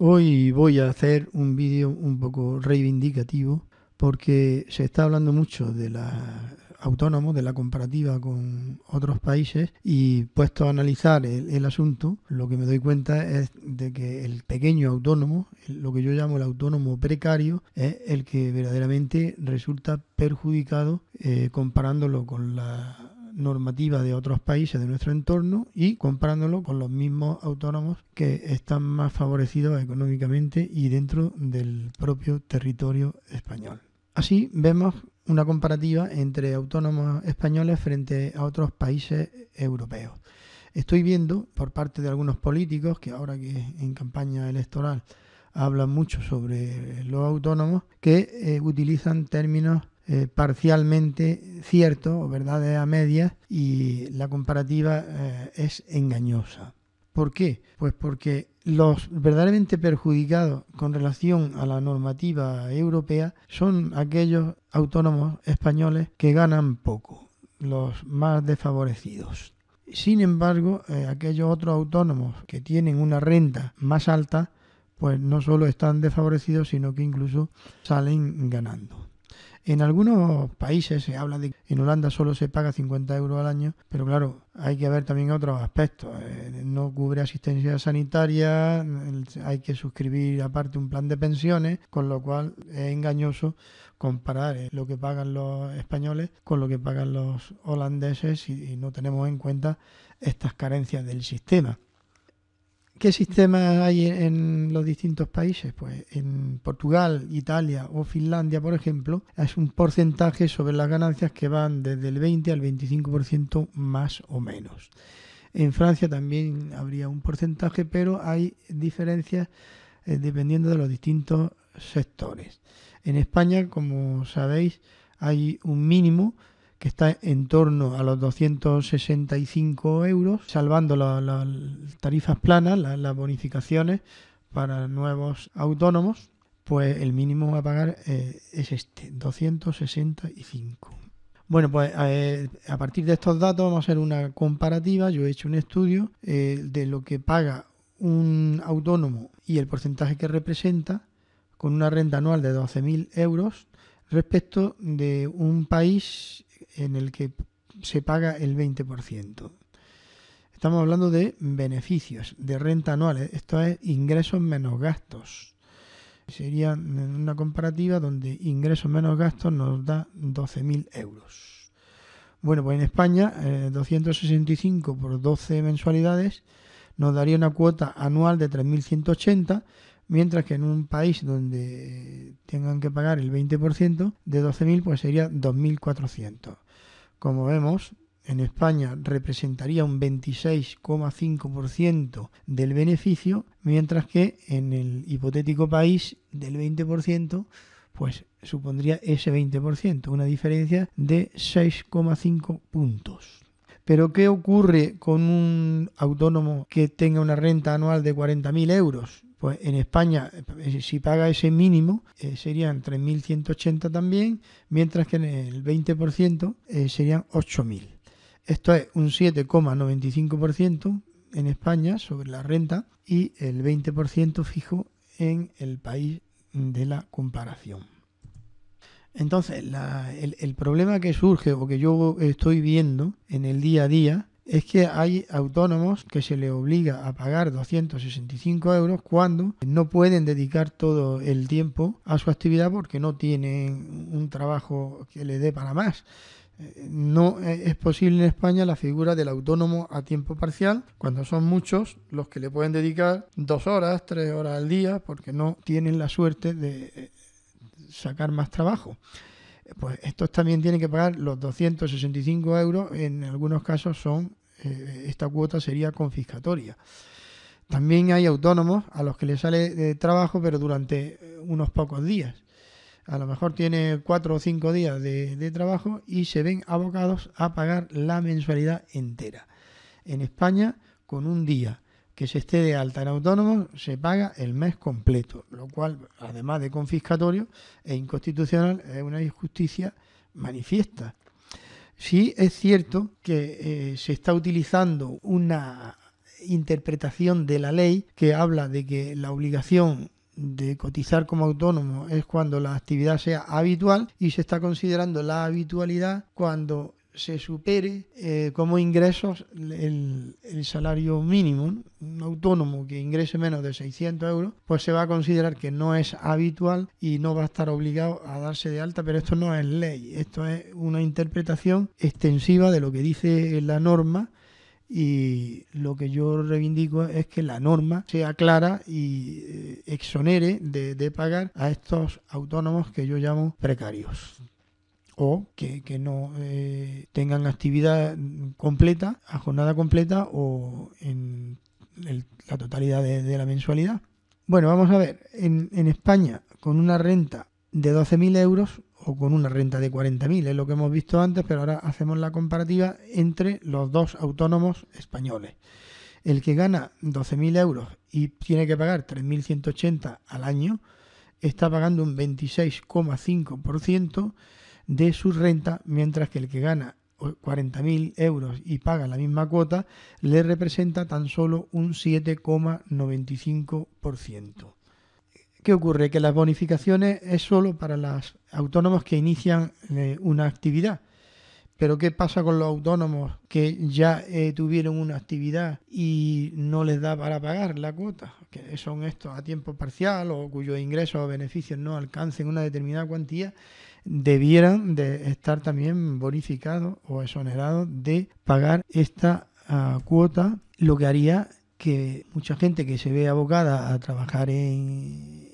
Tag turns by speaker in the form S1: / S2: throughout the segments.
S1: Hoy voy a hacer un vídeo un poco reivindicativo porque se está hablando mucho de la autónomos, de la comparativa con otros países y puesto a analizar el asunto, lo que me doy cuenta es de que el pequeño autónomo, lo que yo llamo el autónomo precario, es el que verdaderamente resulta perjudicado comparándolo con la normativa de otros países de nuestro entorno y comparándolo con los mismos autónomos que están más favorecidos económicamente y dentro del propio territorio español. Así vemos una comparativa entre autónomos españoles frente a otros países europeos. Estoy viendo por parte de algunos políticos que ahora que en campaña electoral hablan mucho sobre los autónomos que utilizan términos parcialmente ciertos o verdades a medias y la comparativa es engañosa. ¿Por qué? Pues porque los verdaderamente perjudicados con relación a la normativa europea son aquellos autónomos españoles que ganan poco, los más desfavorecidos. Sin embargo, aquellos otros autónomos que tienen una renta más alta, pues no solo están desfavorecidos, sino que incluso salen ganando. En algunos países se habla de que en Holanda solo se paga 50 euros al año, pero claro, hay que ver también otros aspectos. No cubre asistencia sanitaria, hay que suscribir aparte un plan de pensiones, con lo cual es engañoso comparar lo que pagan los españoles con lo que pagan los holandeses y no tenemos en cuenta estas carencias del sistema. ¿Qué sistemas hay en los distintos países? Pues en Portugal, Italia o Finlandia, por ejemplo, es un porcentaje sobre las ganancias que van desde el 20 al 25% más o menos. En Francia también habría un porcentaje, pero hay diferencias dependiendo de los distintos sectores. En España, como sabéis, hay un mínimo que está en torno a los 265 euros, salvando las tarifas planas, las bonificaciones para nuevos autónomos, pues el mínimo a pagar es este, 265. Bueno, pues a partir de estos datos vamos a hacer una comparativa. Yo he hecho un estudio de lo que paga un autónomo y el porcentaje que representa con una renta anual de 12.000 euros respecto de un país en el que se paga el 20%. Estamos hablando de beneficios, de renta anual. Esto es ingresos menos gastos. Sería una comparativa donde ingresos menos gastos nos da 12.000 euros. Bueno, pues en España 265 por 12 mensualidades nos daría una cuota anual de 3.180, mientras que en un país donde tengan que pagar el 20% de 12.000 pues sería 2.400. Como vemos, en España representaría un 26,5% del beneficio, mientras que en el hipotético país del 20%, pues supondría ese 20%, una diferencia de 6,5 puntos. Pero ¿qué ocurre con un autónomo que tenga una renta anual de 40.000 euros? Pues en España, si paga ese mínimo, serían 3.180 también, mientras que en el 20% serían 8.000. Esto es un 7,95% en España sobre la renta y el 20% fijo en el país de la comparación. Entonces, el problema que surge o que yo estoy viendo en el día a día es que hay autónomos que se les obliga a pagar 265 euros cuando no pueden dedicar todo el tiempo a su actividad porque no tienen un trabajo que les dé para más. No es posible en España la figura del autónomo a tiempo parcial cuando son muchos los que le pueden dedicar 2 horas, 3 horas al día porque no tienen la suerte de sacar más trabajo. Pues estos también tienen que pagar los 265 euros, en algunos casos esta cuota sería confiscatoria. También hay autónomos a los que les sale de trabajo pero durante unos pocos días. A lo mejor tiene 4 o 5 días de trabajo y se ven abocados a pagar la mensualidad entera. En España, con un día que se esté de alta en autónomo, se paga el mes completo, lo cual, además de confiscatorio e inconstitucional, es una injusticia manifiesta. Sí es cierto que se está utilizando una interpretación de la ley que habla de que la obligación de cotizar como autónomo es cuando la actividad sea habitual, y se está considerando la habitualidad cuando se supere como ingresos el salario mínimo, ¿no? Un autónomo que ingrese menos de 600 euros, pues se va a considerar que no es habitual y no va a estar obligado a darse de alta, pero esto no es ley, esto es una interpretación extensiva de lo que dice la norma. Y lo que yo reivindico es que la norma sea clara y exonere de pagar a estos autónomos que yo llamo precarios, o que no tengan actividad completa, a jornada completa o en la totalidad de la mensualidad. Bueno, vamos a ver, en España, con una renta de 12.000 euros o con una renta de 40.000, es lo que hemos visto antes, pero ahora hacemos la comparativa entre los dos autónomos españoles. El que gana 12.000 euros y tiene que pagar 3.180 al año, está pagando un 26,5% de su renta, mientras que el que gana 40.000 euros y paga la misma cuota le representa tan solo un 7,95%. ¿Qué ocurre? Que las bonificaciones es solo para los autónomos que inician una actividad. Pero ¿qué pasa con los autónomos que ya tuvieron una actividad y no les da para pagar la cuota? Que son estos a tiempo parcial o cuyos ingresos o beneficios no alcancen una determinada cuantía, debieran de estar también bonificados o exonerados de pagar esta cuota, lo que haría que mucha gente que se ve abocada a trabajar en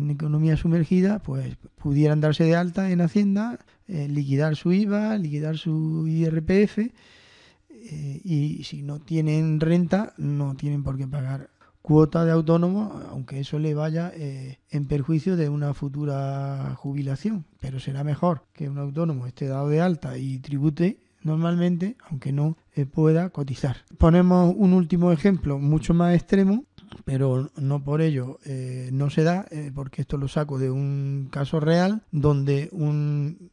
S1: economía sumergida, pues pudieran darse de alta en Hacienda, liquidar su IVA, liquidar su IRPF, y si no tienen renta no tienen por qué pagar cuota de autónomo, aunque eso le vaya en perjuicio de una futura jubilación. Pero será mejor que un autónomo esté dado de alta y tribute normalmente, aunque no pueda cotizar. Ponemos un último ejemplo mucho más extremo, pero no por ello no se da, porque esto lo saco de un caso real donde un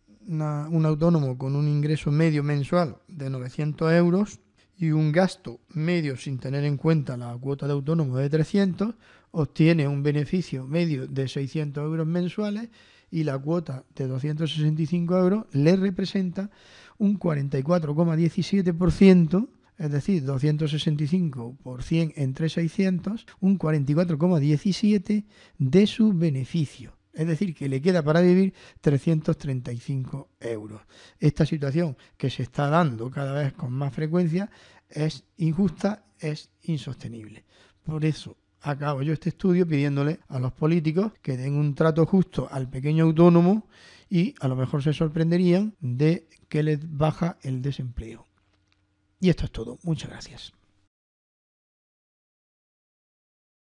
S1: autónomo con un ingreso medio mensual de 900 euros y un gasto medio sin tener en cuenta la cuota de autónomo de 300, obtiene un beneficio medio de 600 euros mensuales, y la cuota de 265 euros le representa un 44,17%, es decir, 265 por 100 entre 600, un 44,17% de su beneficio. Es decir, que le queda para vivir 335 euros. Esta situación que se está dando cada vez con más frecuencia es injusta, es insostenible. Por eso acabo yo este estudio pidiéndole a los políticos que den un trato justo al pequeño autónomo, y a lo mejor se sorprenderían de que les baja el desempleo. Y esto es todo. Muchas gracias.